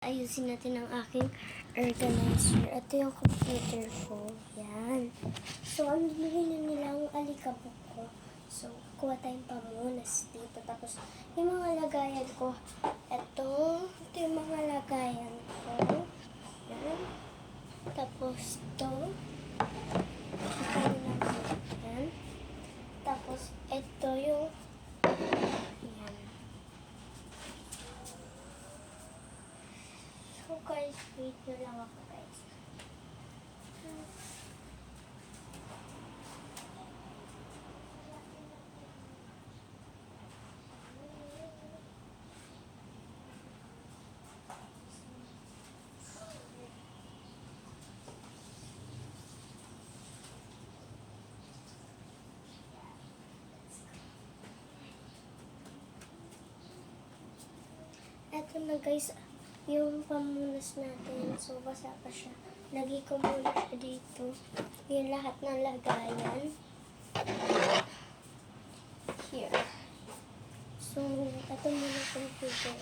Ayusin natin ang aking organizer. Ito yung computer ko. Yan. So, ang bibili na nila ang alikabok ko. So, kuha tayong pamunas dito. Tapos, yung mga lagayan ko. Ito yung mga lagayan ko. Yan. Tapos, ito. Yan. Tapos, ito yung yan. So guys, wait nyo lang ako guys. Eto na guys, yung pamunas natin. So, basa pa siya. Lagi ko muna siya dito. Yung lahat ng lagayan. Here. So, eto muna computer ko.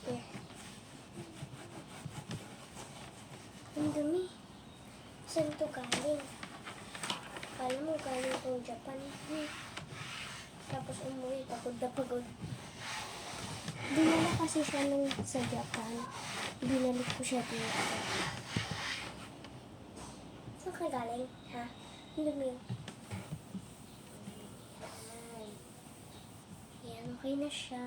Here. Ang dumi. Saan ito galing? Kala mo galing itong Japan. Tapos umuwi, pagod na pagod. Dinala kasi siya nung sa Japan. Binalik ko siya dito. Saan ka galing? Ha? Hindi mo yun. Yan, okay na siya.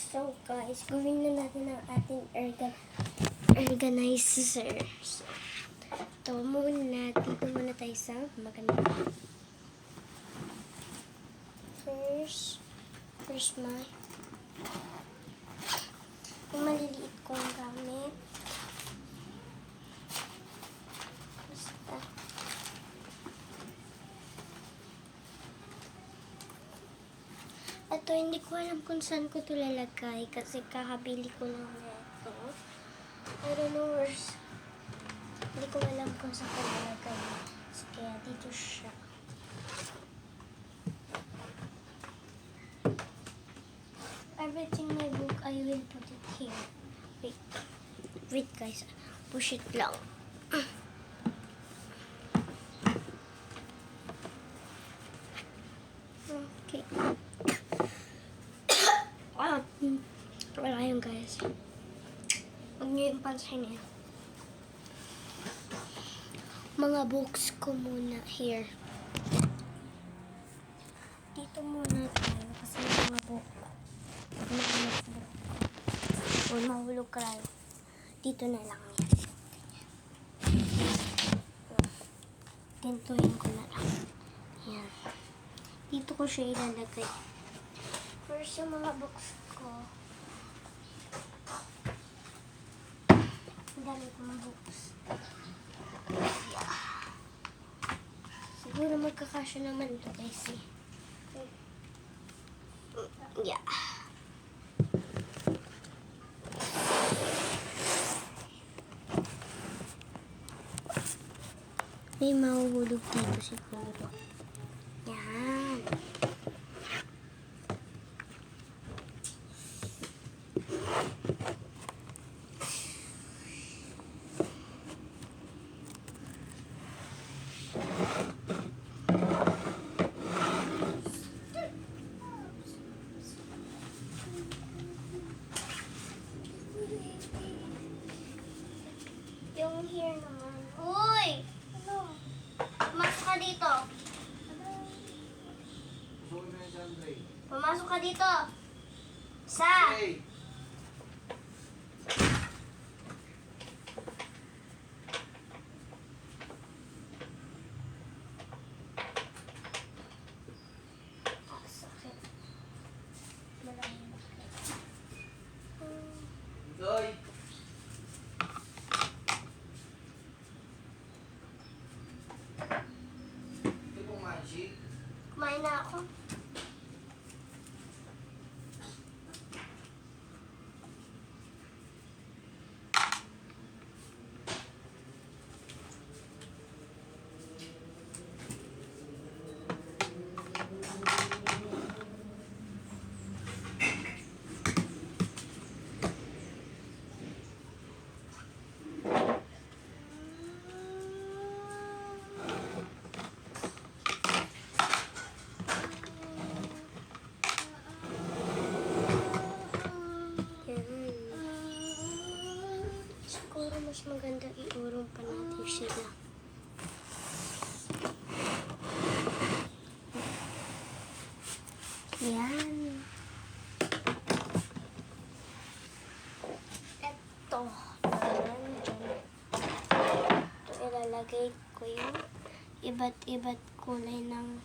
So guys, gawin na natin ang ating organizer. So, ito muna. Dito muna tayo sa maganda. First yung maliliit kong gamit. Basta. Ito, hindi ko alam kung saan ko ito lalagay kasi kakabili ko lang ito. I don't know where's... Hindi ko alam kung saan ko lalagay. So, kaya dito siya. Everything my book, I will put it here. Wait guys. Push it lang. Okay. Wala yun guys. Huwag nyo yung pansin niya. Mga books ko muna here. Dito muna tayo kasi mga book. Huwag mahulog kayo. Dito na lang yan. Tintuhin ko na lang. Yan. Dito ko siya ilalagay. First yung mga books ko. Ang dami ko mga books. Yeah. Siguro magkakasya naman ito guys eh. Yeah. May mahuhulog dito siguro. Yan. Yung here naman. Uy! Ano? Pumasok ka dito. Pumasok ka dito. Sa! Hey! Sakit. Maraming bakit. Doy! Ito pong magic. Kumain na ako. mas maganda iurong pa natin sila. Yan. Ito. Yan. Dyan. Ito ilalagay ko yung iba't kulay ng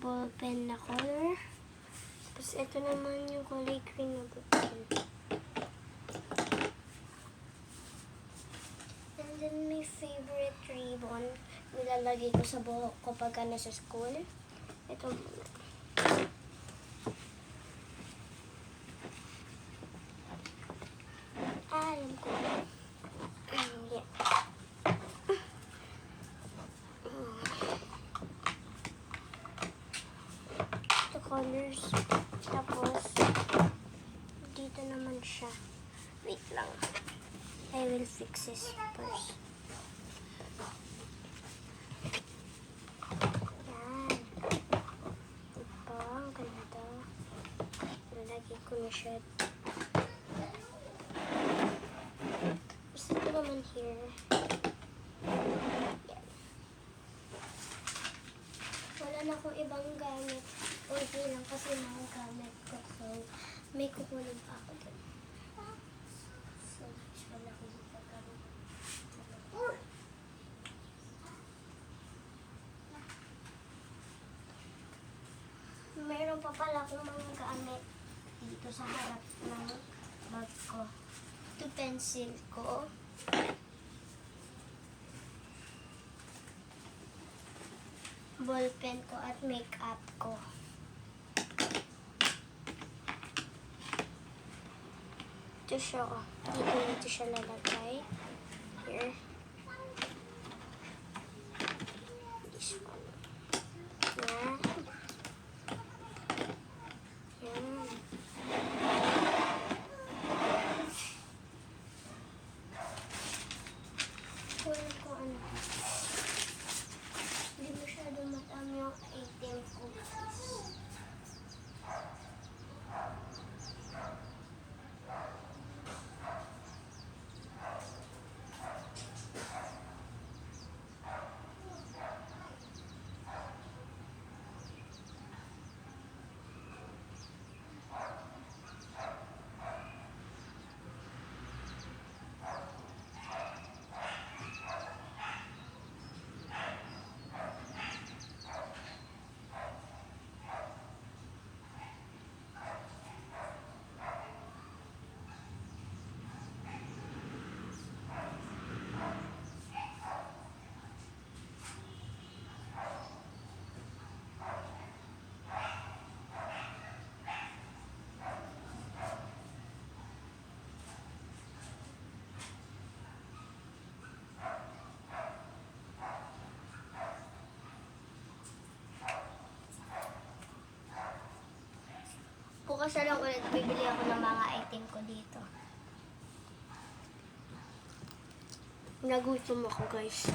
ballpen na color. Tapos ito naman yung kulay green na ballpen. And then my favorite ribbon, nilalagay ko sa buhok ko pagka nasa school. Ito muna. Alam ko. Yeah. Ito colors. Tapos, dito naman siya. Wait lang. I will fix this first. Yan. Ito, ang ganda. Lalagay ko na siya. Tapos ito naman here. Yan. Wala na akong ibang gamit. Okay lang kasi mga gamit ko. So, may kukunin pa ako dun. So, wala akong paggamit. Meron pa pala akong mga gamit dito sa harap ng bag ko. Ito pencil ko. Ballpen ko at makeup ko. Ito siya, oh. Dito siya lalagay. Here. This one. Yan. Yan. Kunin ko ano. Hindi masyadong matami yung item ko. Bukas na lang ulit bibili ako ng mga item ko dito. Nagutom ako, guys.